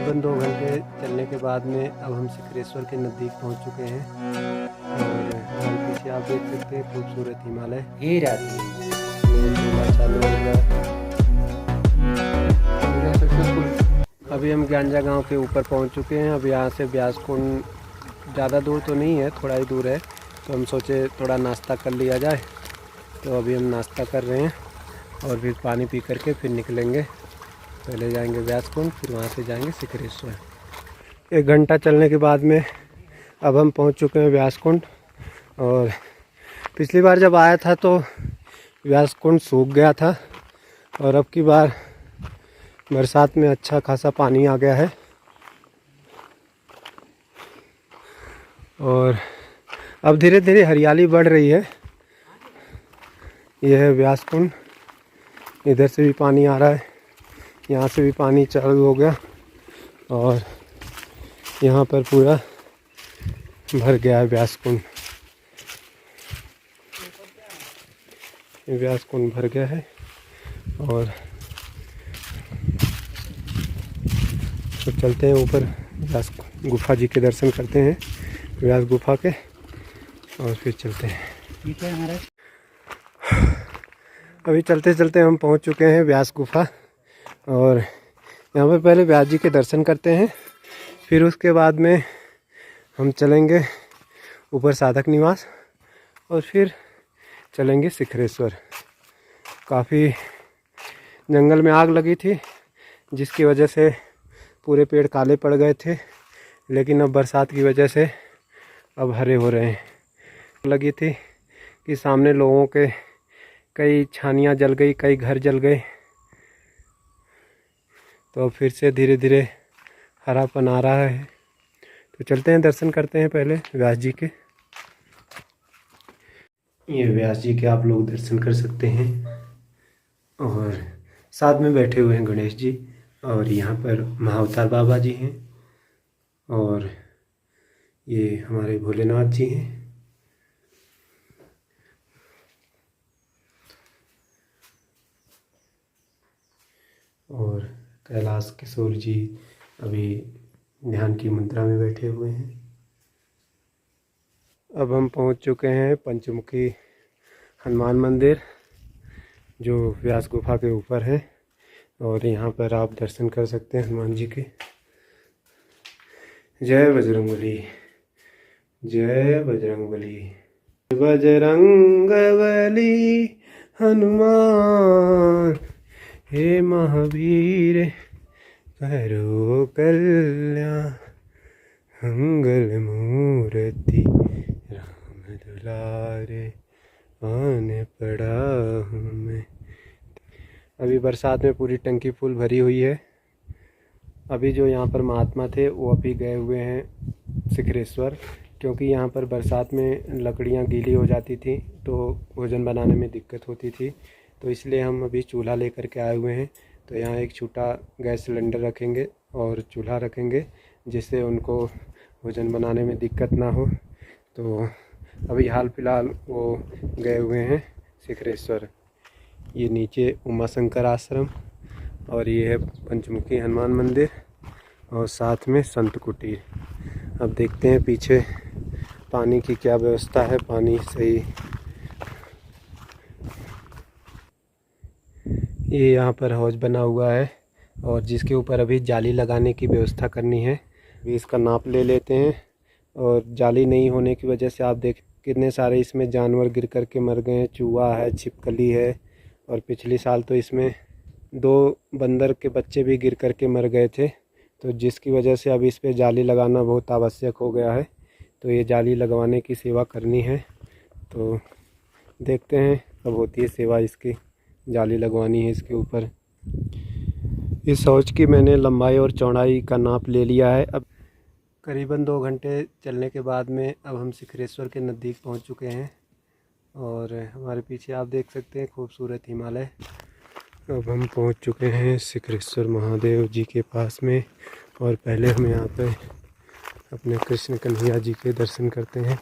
करीबन 2 घंटे चलने के बाद में अब हम सिकरेश्वर के नज़दीक पहुंच चुके हैं और हमारे पीछे आप देख सकते हैं खूबसूरत हिमालय चालू हो गया। अभी हम गांजा गांव के ऊपर पहुंच चुके हैं। अब यहाँ से ब्यास कुंड ज़्यादा दूर तो नहीं है, थोड़ा ही दूर है, तो हम सोचे थोड़ा नाश्ता कर लिया जाए। तो अभी हम नाश्ता कर रहे हैं और फिर पानी पी करके फिर निकलेंगे। पहले जाएंगे व्यास कुंड, फिर वहाँ से जाएंगे सिकरेश्वर। 1 घंटा चलने के बाद में अब हम पहुँच चुके हैं व्यास कुंड। और पिछली बार जब आया था तो व्यास कुंड सूख गया था और अब की बार बरसात में अच्छा खासा पानी आ गया है। और अब धीरे धीरे हरियाली बढ़ रही है। यह है व्यास कुंड, इधर से भी पानी आ रहा है, यहाँ से भी पानी चालू हो गया और यहाँ पर पूरा भर गया है व्यास कुंड। व्यास कुंड भर गया है और तो चलते हैं ऊपर, व्यास गुफा जी के दर्शन करते हैं, व्यास गुफा के, और फिर चलते हैं। अभी चलते चलते हम पहुंच चुके हैं व्यास गुफा और यहाँ पर पहले व्यास जी के दर्शन करते हैं, फिर उसके बाद में हम चलेंगे ऊपर साधक निवास और फिर चलेंगे सिकरेश्वर। काफ़ी जंगल में आग लगी थी जिसकी वजह से पूरे पेड़ काले पड़ गए थे, लेकिन अब बरसात की वजह से अब हरे हो रहे हैं। लगी थी कि सामने लोगों के कई छानियाँ जल गई, कई घर जल गए, तो फिर से धीरे धीरे हरापन आ रहा है। तो चलते हैं, दर्शन करते हैं पहले व्यास जी के। ये व्यास जी के आप लोग दर्शन कर सकते हैं और साथ में बैठे हुए हैं गणेश जी और यहाँ पर महाअवतार बाबा जी हैं और ये हमारे भोलेनाथ जी हैं। और कैलाश किशोर जी अभी ध्यान की मुद्रा में बैठे हुए हैं। अब हम पहुंच चुके हैं पंचमुखी हनुमान मंदिर जो व्यास गुफा के ऊपर है और यहाँ पर आप दर्शन कर सकते हैं हनुमान जी के। जय बजरंगबली, जय बजरंगबली, बजरंगबली हनुमान, हे महावीर करो कल्याण, मंगल मूर्ति राम दुलारे, आने पड़ा हूँ मैं। अभी बरसात में पूरी टंकी फुल भरी हुई है। अभी जो यहाँ पर महात्मा थे वो अभी गए हुए हैं सिकरेश्वर, क्योंकि यहाँ पर बरसात में लकड़ियाँ गीली हो जाती थी तो भोजन बनाने में दिक्कत होती थी, तो इसलिए हम अभी चूल्हा लेकर के आए हुए हैं। तो यहाँ एक छोटा गैस सिलेंडर रखेंगे और चूल्हा रखेंगे जिससे उनको भोजन बनाने में दिक्कत ना हो। तो अभी हाल फिलहाल वो गए हुए हैं सिकरेश्वर। ये नीचे उमा शंकर आश्रम और ये है पंचमुखी हनुमान मंदिर और साथ में संत कुटीर। अब देखते हैं पीछे पानी की क्या व्यवस्था है। पानी सही, ये यहाँ पर हौज बना हुआ है और जिसके ऊपर अभी जाली लगाने की व्यवस्था करनी है। अभी इसका नाप ले लेते हैं और जाली नहीं होने की वजह से आप देख कितने सारे इसमें जानवर गिर कर के मर गए हैं। चूहा है, छिपकली है और पिछले साल तो इसमें 2 बंदर के बच्चे भी गिर कर के मर गए थे, तो जिसकी वजह से अब इस पे जाली लगाना बहुत आवश्यक हो गया है। तो ये जाली लगवाने की सेवा करनी है, तो देखते हैं कब होती है सेवा इसकी। जाली लगवानी है इसके ऊपर। इस हौज की मैंने लंबाई और चौड़ाई का नाप ले लिया है। अब करीबन 2 घंटे चलने के बाद में अब हम सिकरेश्वर के नज़दीक पहुंच चुके हैं और हमारे पीछे आप देख सकते हैं खूबसूरत हिमालय। अब हम पहुंच चुके हैं सिकरेश्वर महादेव जी के पास में और पहले हम यहाँ पे अपने कृष्ण कन्हैया जी के दर्शन करते हैं।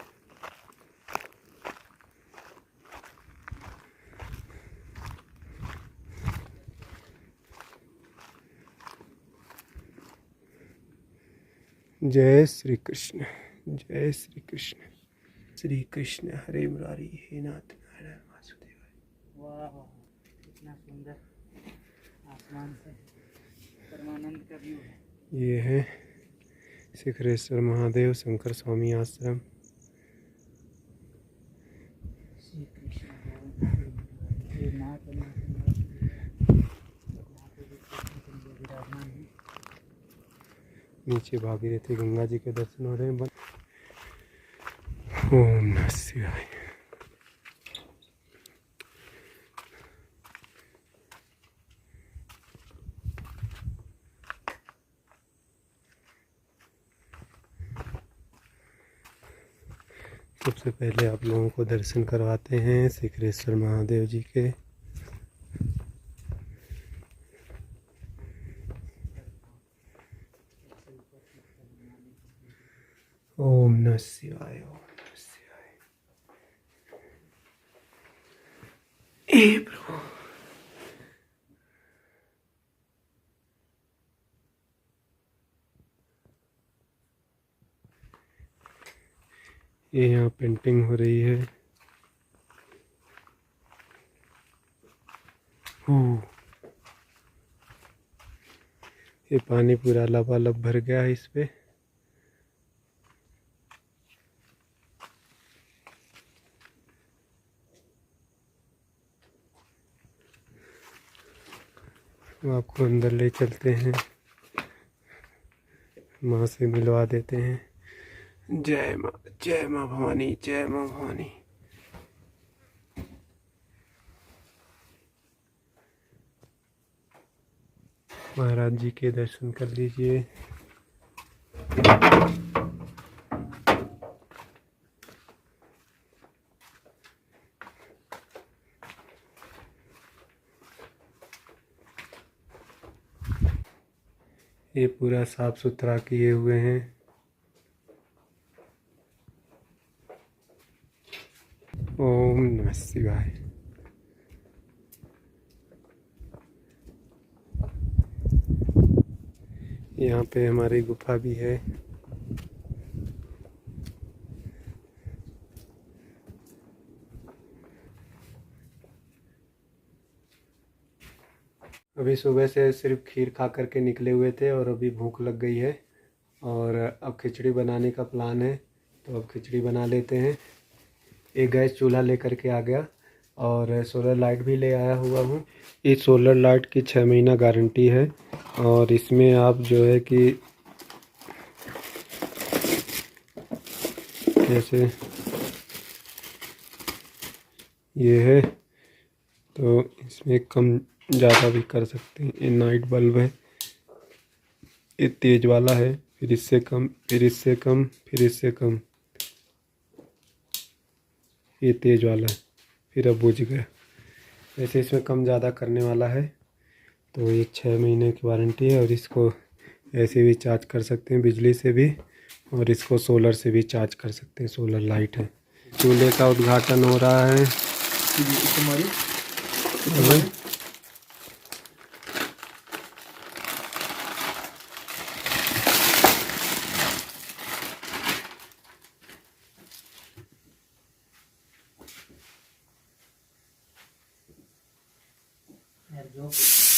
जय श्री कृष्ण, जय श्री कृष्ण। श्री कृष्ण हरे मुरारी, हे नाथ नारायण वासुदेव। वाह, कितना सुंदर आसमान से परमानंद का व्यू है। ये है शिखरेश्वर महादेव शंकर स्वामी आश्रम। श्री कृष्ण ये नाथ यहाँ पे भी कृष्ण के लिए विराजमान है। नीचे भागीरथी गंगा जी के दर्शन हो रहे हैं। ओम नमः शिवाय। सबसे पहले आप लोगों को दर्शन करवाते हैं शिखरेश्वर महादेव जी के। ओम नमः शिवाय, ओम नमः शिवाय। हे प्रभु, ये यहाँ पेंटिंग हो रही है। ये पानी पूरा लबालब भर गया है इस पे। आपको अंदर ले चलते हैं, माँ से मिलवा देते हैं। जय माँ, जय माँ भवानी, जय माँ भवानी। महाराज जी के दर्शन कर लीजिए। ये पूरा साफ सुथरा किए हुए हैं। ओम नमः शिवाय। यहाँ पे हमारी गुफा भी है। अभी सुबह से सिर्फ खीर खा करके निकले हुए थे और अभी भूख लग गई है और अब खिचड़ी बनाने का प्लान है, तो अब खिचड़ी बना लेते हैं। एक गैस चूल्हा लेकर के आ गया और सोलर लाइट भी ले आया हुआ हूँ। इस सोलर लाइट की 6 महीना गारंटी है और इसमें आप जो है कि जैसे ये है तो इसमें कम ज़्यादा भी कर सकते हैं। ये नाइट बल्ब है, ये तेज वाला है, फिर इससे कम, फिर इससे कम, फिर इससे कम। ये तेज वाला है, फिर अब बुझ गया। वैसे इसमें कम ज़्यादा करने वाला है। तो ये 6 महीने की वारंटी है और इसको ऐसे भी चार्ज कर सकते हैं बिजली से भी, और इसको सोलर से भी चार्ज कर सकते हैं। सोलर लाइट है। चूल्हे का उद्घाटन हो रहा है।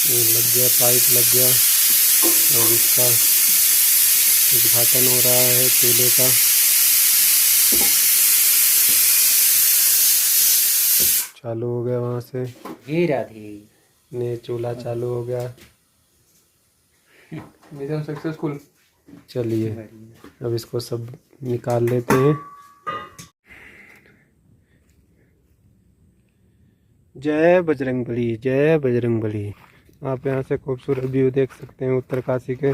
लग गया, पाइप लग गया और इसका उद्घाटन हो रहा है चूल्हे का। चालू हो गया वहाँ से। ने चूल्हा चालू हो गया। Mission successful. चलिए अब इसको सब निकाल लेते हैं। जय बजरंगबली, जय बजरंगबली। आप यहाँ से खूबसूरत व्यू देख सकते हैं उत्तरकाशी के।